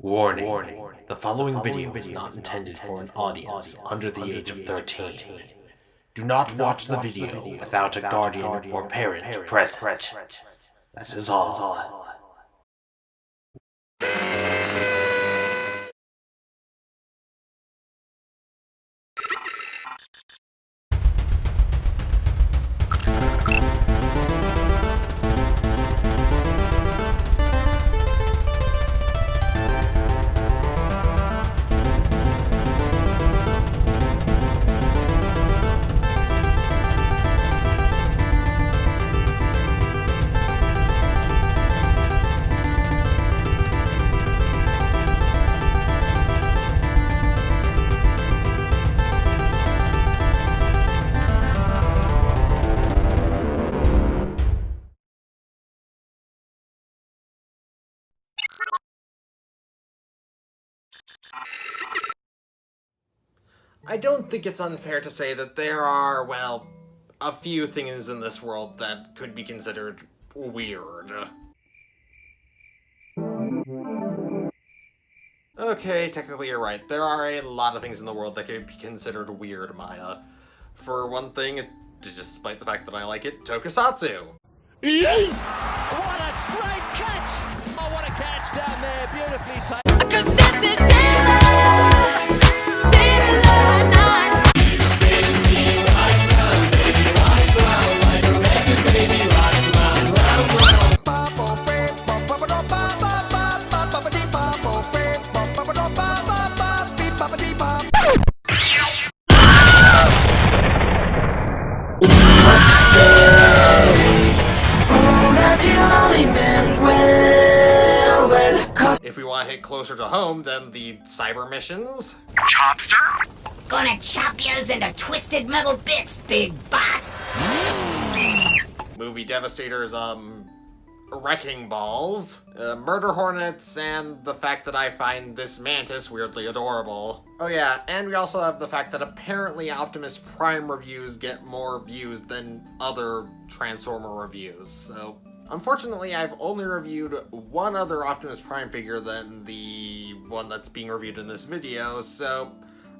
Warning. The following video is not intended for an audience under the age of 13. Do not watch the video without a guardian or parent present. That is all. I don't think it's unfair to say that there are, well, a few things in this world that could be considered weird. Okay, technically you're right. There are a lot of things in the world that could be considered weird, Maya. For one thing, despite the fact that I like it, tokusatsu. What a great catch! Oh, what a catch down there, beautifully taken. If we want to hit closer to home, then the cyber missions. Chopster? Gonna chop yours into twisted metal bits, big bots! Movie Devastator's, wrecking balls, murder hornets, and the fact that I find this mantis weirdly adorable. Oh yeah, and we also have the fact that apparently Optimus Prime reviews get more views than other Transformer reviews, so... Unfortunately, I've only reviewed one other Optimus Prime figure than the one that's being reviewed in this video, so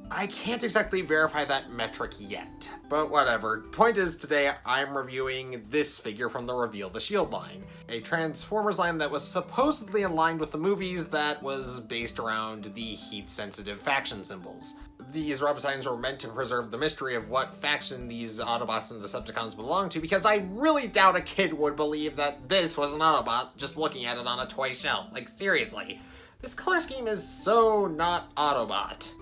I can't exactly verify that metric yet. But whatever. Point is, today I'm reviewing this figure from the Reveal the Shield line, a Transformers line that was supposedly aligned with the movies that was based around the heat-sensitive faction symbols. These rub signs were meant to preserve the mystery of what faction these Autobots and Decepticons belong to, because I really doubt a kid would believe that this was an Autobot just looking at it on a toy shelf. Like, seriously. This color scheme is so not Autobot.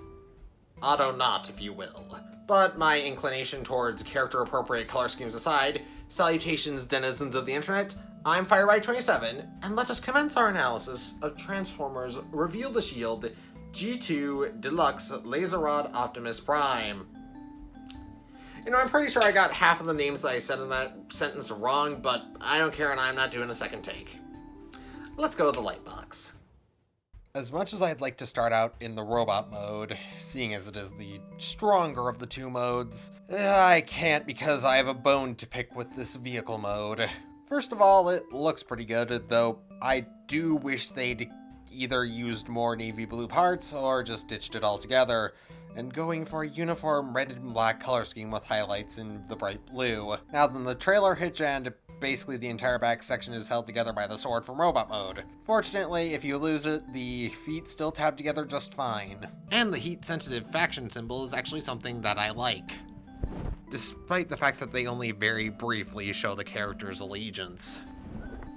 Auto-not, if you will. But my inclination towards character-appropriate color schemes aside, salutations denizens of the internet, I'm Firelight27, and let us commence our analysis of Transformers Reveal the Shield G2 Deluxe Laser Rod Optimus Prime. You know, I'm pretty sure I got half of the names that I said in that sentence wrong, but I don't care and I'm not doing a second take. Let's go to the light box. As much as I'd like to start out in the robot mode, seeing as it is the stronger of the two modes, I can't because I have a bone to pick with this vehicle mode. First of all, it looks pretty good, though I do wish they'd either used more navy blue parts or just ditched it altogether, and going for a uniform red and black color scheme with highlights in the bright blue. Now then, the trailer hitch and basically the entire back section is held together by the sword from robot mode. Fortunately, if you lose it, the feet still tab together just fine. And the heat-sensitive faction symbol is actually something that I like, despite the fact that they only very briefly show the character's allegiance.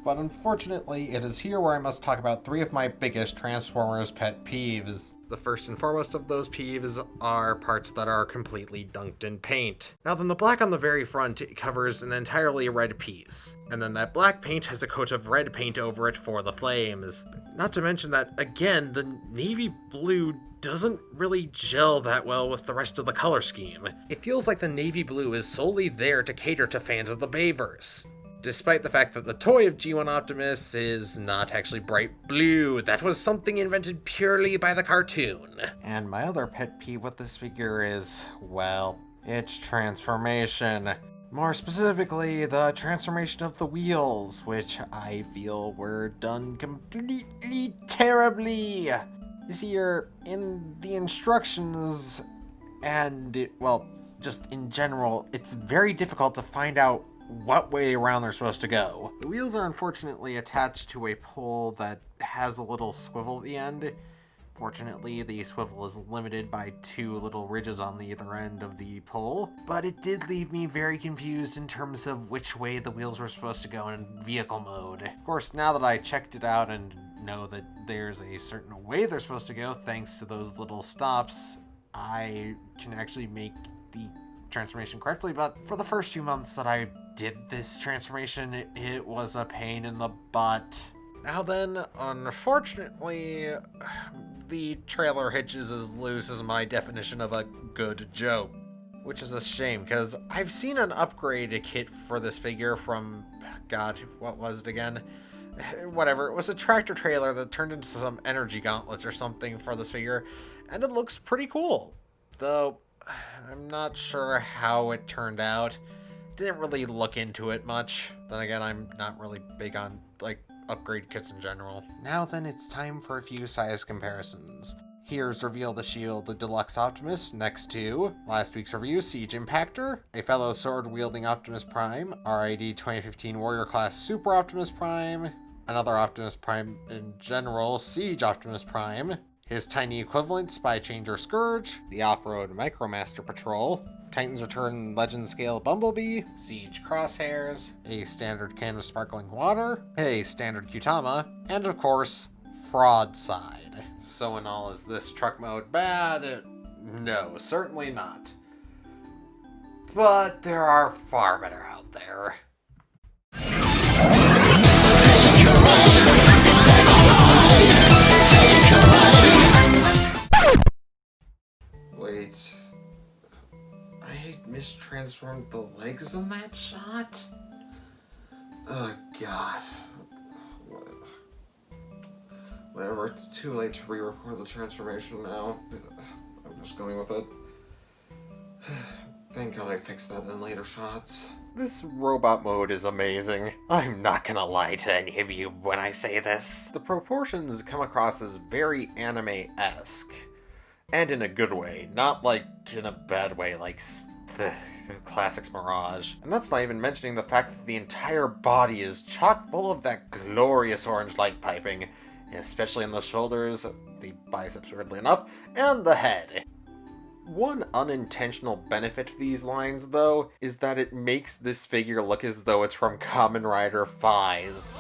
But unfortunately, it is here where I must talk about three of my biggest Transformers pet peeves. The first and foremost of those peeves are parts that are completely dunked in paint. Now then, the black on the very front covers an entirely red piece, and then that black paint has a coat of red paint over it for the flames. Not to mention that, again, the navy blue doesn't really gel that well with the rest of the color scheme. It feels like the navy blue is solely there to cater to fans of the Bayverse, despite the fact that the toy of G1 Optimus is not actually bright blue. That was something invented purely by the cartoon. And my other pet peeve with this figure is, well, its transformation. More specifically, the transformation of the wheels, which I feel were done completely terribly. You see, in the instructions, and, just in general, it's very difficult to find out what way around they're supposed to go. The wheels are unfortunately attached to a pole that has a little swivel at the end. Fortunately, the swivel is limited by 2 little ridges on either end of the pole, but it did leave me very confused in terms of which way the wheels were supposed to go in vehicle mode. Of course, now that I checked it out and know that there's a certain way they're supposed to go, thanks to those little stops, I can actually make the transformation correctly. But for the first few months that I did this transformation, it was a pain in the butt. Now then, unfortunately, the trailer hitch is as loose as my definition of a good joke. Which is a shame, because I've seen an upgrade kit for this figure from, God, what was it again? Whatever, it was a tractor trailer that turned into some energy gauntlets or something for this figure, and it looks pretty cool. Though, I'm not sure how it turned out. Didn't really look into it much. Then again, I'm not really big on, upgrade kits in general. Now then, it's time for a few size comparisons. Here's Reveal the Shield, the Deluxe Optimus, next to last week's review, Siege Impactor, a fellow sword-wielding Optimus Prime, RID 2015 Warrior Class Super Optimus Prime, another Optimus Prime in general, Siege Optimus Prime, his tiny equivalent, Spy Changer Scourge, the Off-Road Micromaster Patrol, Titan's Return Legend Scale Bumblebee, Siege Crosshairs, a standard Canvas Sparkling Water, a standard Qtama, and of course, Fraudside. So in all, is this truck mode bad? No, certainly not. But there are far better out there. Wait, I mistransformed the legs in that shot? Oh god. Whatever, it's too late to re-record the transformation now. I'm just going with it. Thank god I fixed that in later shots. This robot mode is amazing. I'm not gonna lie to any of you when I say this. The proportions come across as very anime-esque. And in a good way, not in a bad way like the Classics Mirage. And that's not even mentioning the fact that the entire body is chock full of that glorious orange light piping, especially in the shoulders, the biceps weirdly enough, and the head. One unintentional benefit to these lines, though, is that it makes this figure look as though it's from Kamen Rider Faiz.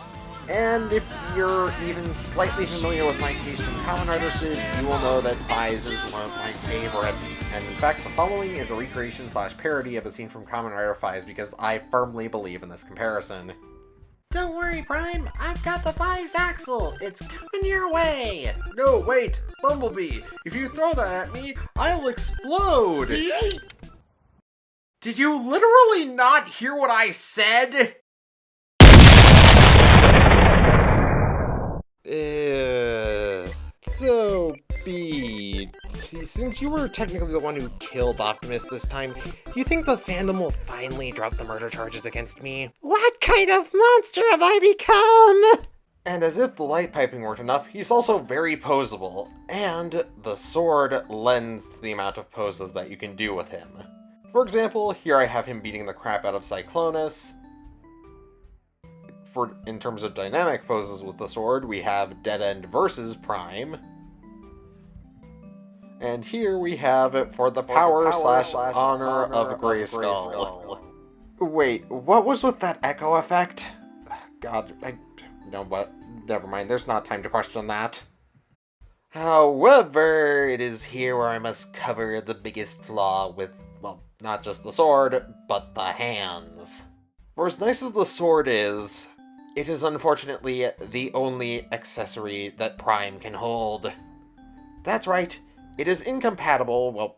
And if you're even slightly familiar with my taste in Kamen Rider Sid, you will know that Faiz is one of my favorites. And in fact, the following is a recreation / parody of a scene from Kamen Rider Faiz because I firmly believe in this comparison. Don't worry, Prime, I've got the Faiz Axle! It's coming your way! No, wait! Bumblebee! If you throw that at me, I'll explode! Did you literally not hear what I said? So, B, since you were technically the one who killed Optimus this time, do you think the fandom will finally drop the murder charges against me? What kind of monster have I become? And as if the light piping weren't enough, he's also very poseable, and the sword lends to the amount of poses that you can do with him. For example, here I have him beating the crap out of Cyclonus. In terms of dynamic poses with the sword, we have Dead End versus Prime. And here we have it for the power / honor of Grayskull. Wait, what was with that echo effect? God, no, but never mind, there's not time to question that. However, it is here where I must cover the biggest flaw with, well, not just the sword, but the hands. For as nice as the sword is, it is unfortunately the only accessory that Prime can hold. That's right, it is incompatible, well,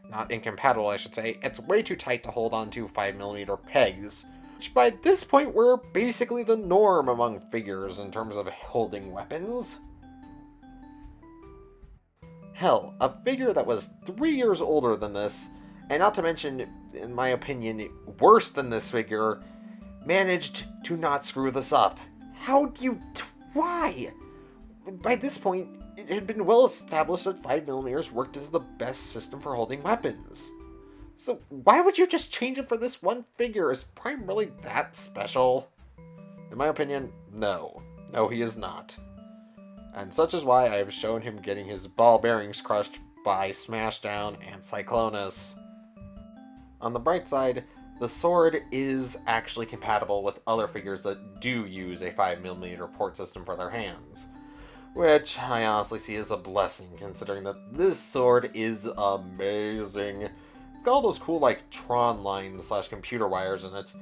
not incompatible I should say, it's way too tight to hold onto 5mm pegs, which by this point were basically the norm among figures in terms of holding weapons. Hell, a figure that was 3 years older than this, and not to mention, in my opinion, worse than this figure, managed to not screw this up. How do you... why? by this point, it had been well established that 5mm worked as the best system for holding weapons. So why would you just change it for this one figure? Is Prime really that special? In my opinion, no. No, he is not. And such is why I have shown him getting his ball bearings crushed by Smashdown and Cyclonus. On the bright side, the sword is actually compatible with other figures that do use a 5mm port system for their hands, which I honestly see as a blessing, considering that this sword is amazing. It's got all those cool, like, Tron lines / computer wires in it,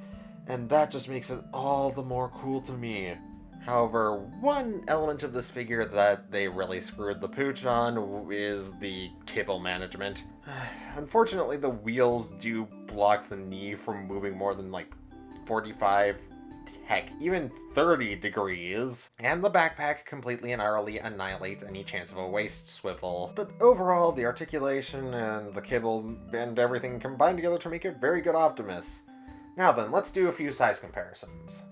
and that just makes it all the more cool to me. However, one element of this figure that they really screwed the pooch on is the kibble management. Unfortunately, the wheels do block the knee from moving more than like 45, heck, even 30 degrees. And the backpack completely and utterly annihilates any chance of a waist swivel. But overall, the articulation and the kibble and everything combine together to make a very good Optimus. Now then, let's do a few size comparisons.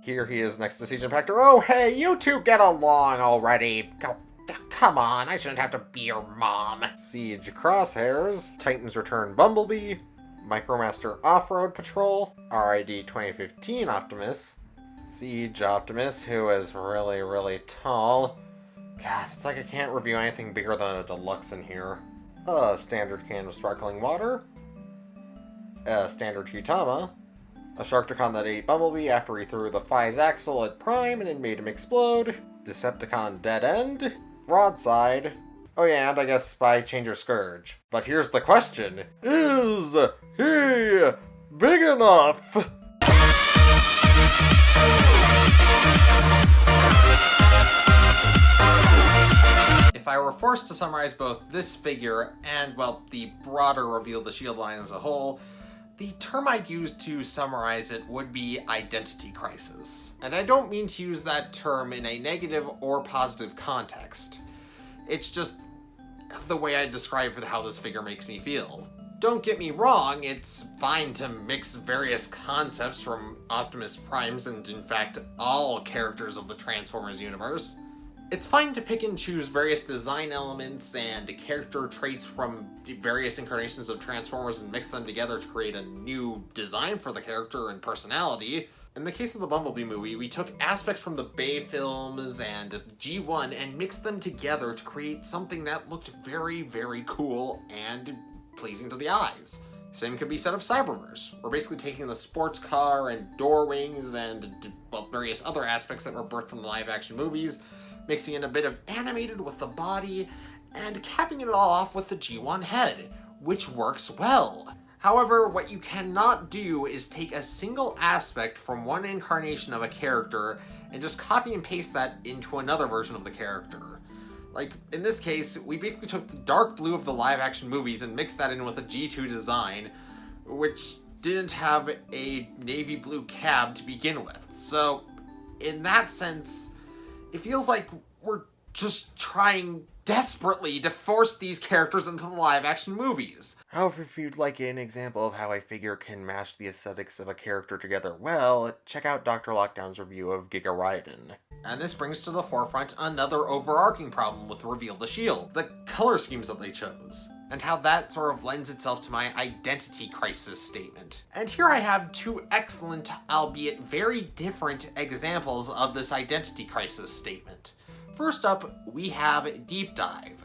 Here he is next to Siege Impactor. Oh, hey, you two get along already. Come on, I shouldn't have to be your mom. Siege Crosshairs, Titans Return Bumblebee, Micromaster Off-Road Patrol, RID 2015 Optimus, Siege Optimus, who is really, really tall. God, it's like I can't review anything bigger than a Deluxe in here. A standard can of sparkling water, a standard Hutama, a Sharkticon that ate Bumblebee after he threw the Fize Axle at Prime and it made him explode. Decepticon Dead End. Broadside. Oh yeah, and I guess Spy Changer Scourge. But here's the question. Is he big enough? If I were forced to summarize both this figure and, well, the broader Reveal the Shield line as a whole, the term I'd use to summarize it would be identity crisis. And I don't mean to use that term in a negative or positive context. It's just the way I describe how this figure makes me feel. Don't get me wrong, it's fine to mix various concepts from Optimus Primes and, in fact, all characters of the Transformers universe. It's fine to pick and choose various design elements and character traits from various incarnations of Transformers and mix them together to create a new design for the character and personality. In the case of the Bumblebee movie, we took aspects from the Bay films and G1 and mixed them together to create something that looked very, very cool and pleasing to the eyes. Same could be said of Cyberverse. We're basically taking the sports car and door wings and, well, various other aspects that were birthed from the live-action movies, mixing in a bit of animated with the body, and capping it all off with the G1 head, which works well. However, what you cannot do is take a single aspect from one incarnation of a character and just copy and paste that into another version of the character. Like, in this case, we basically took the dark blue of the live-action movies and mixed that in with a G2 design, which didn't have a navy blue cab to begin with. So, in that sense, it feels like we're just trying desperately to force these characters into the live-action movies. However, if you'd like an example of how a figure can match the aesthetics of a character together well, check out Dr. Lockdown's review of Giga Raiden. And this brings to the forefront another overarching problem with Reveal the Shield, the color schemes that they chose, and how that sort of lends itself to my identity crisis statement. And here I have two excellent, albeit very different, examples of this identity crisis statement. First up, we have Deep Dive.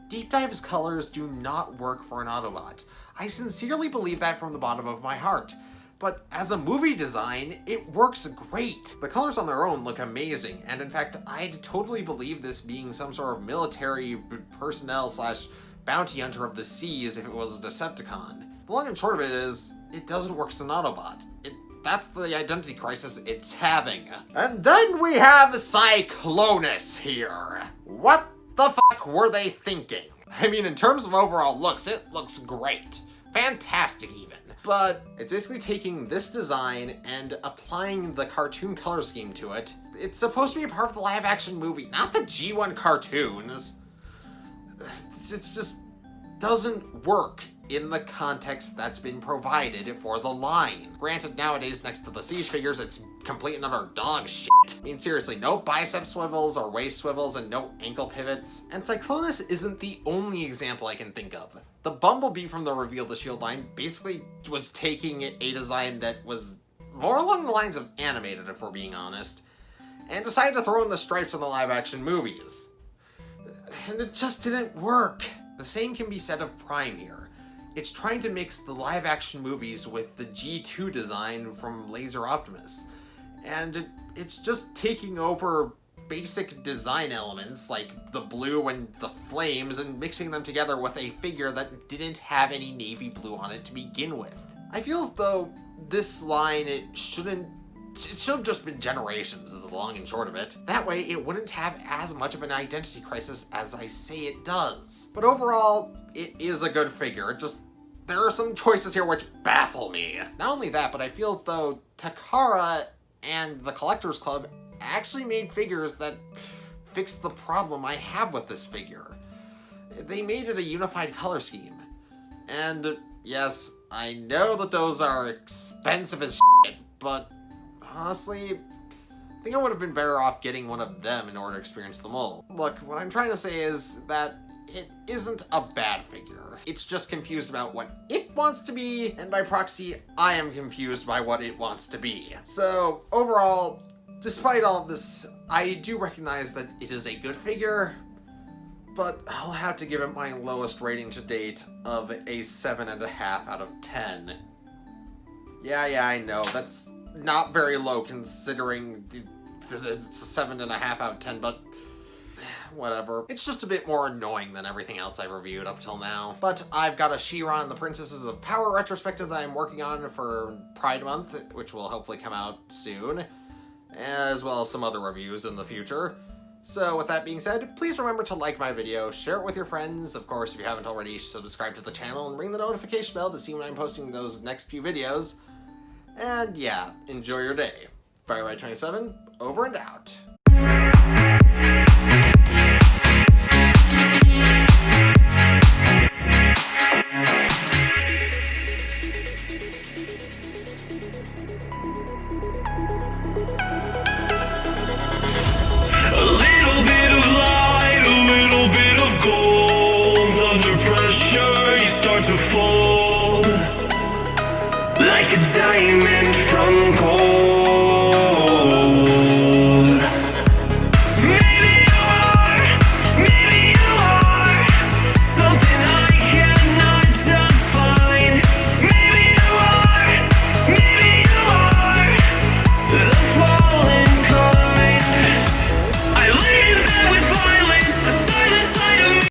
Deep Dive's colors do not work for an Autobot. I sincerely believe that from the bottom of my heart. But as a movie design, it works great. The colors on their own look amazing, and in fact, I'd totally believe this being some sort of military personnel / bounty hunter of the seas if it was a Decepticon. The long and short of it is, it doesn't work as an Autobot. That's the identity crisis it's having. And then we have Cyclonus here. What the fuck were they thinking? I mean, in terms of overall looks, it looks great. Fantastic even. But it's basically taking this design and applying the cartoon color scheme to it. It's supposed to be a part of the live action movie, not the G1 cartoons. It just doesn't work in the context that's been provided for the line. Granted, nowadays, next to the Siege figures, it's complete and utter dog shit. I mean, seriously, no bicep swivels or waist swivels and no ankle pivots. And Cyclonus isn't the only example I can think of. The Bumblebee from the Reveal the Shield line basically was taking a design that was more along the lines of animated, if we're being honest, and decided to throw in the stripes in the live-action movies. And it just didn't work. The same can be said of Prime here. It's trying to mix the live-action movies with the G2 design from Laser Optimus. And it's just taking over basic design elements like the blue and the flames and mixing them together with a figure that didn't have any navy blue on it to begin with. I feel as though this line, it should have just been Generations, is the long and short of it. That way, it wouldn't have as much of an identity crisis as I say it does. But overall, it is a good figure. There are some choices here which baffle me. Not only that, but I feel as though Takara and the Collectors Club actually made figures that fix the problem I have with this figure. They made it a unified color scheme. And yes, I know that those are expensive as shit, but honestly, I think I would have been better off getting one of them in order to experience them all. Look, what I'm trying to say is that it isn't a bad figure. It's just confused about what it wants to be, and by proxy, I am confused by what it wants to be. So, overall, despite all of this, I do recognize that it is a good figure, but I'll have to give it my lowest rating to date of a 7.5 out of 10. Yeah, I know, that's not very low considering it's a 7.5 out of 10, but whatever. It's just a bit more annoying than everything else I've reviewed up till now. But I've got a She-Ra and the Princesses of Power retrospective that I'm working on for Pride Month, which will hopefully come out soon, as well as some other reviews in the future. So with that being said, please remember to like my video, share it with your friends, of course if you haven't already, subscribe to the channel, and ring the notification bell to see when I'm posting those next few videos. And yeah, enjoy your day. Firelight27, over and out. A little bit of light, a little bit of gold. Under pressure, you start to fold like a diamond from gold.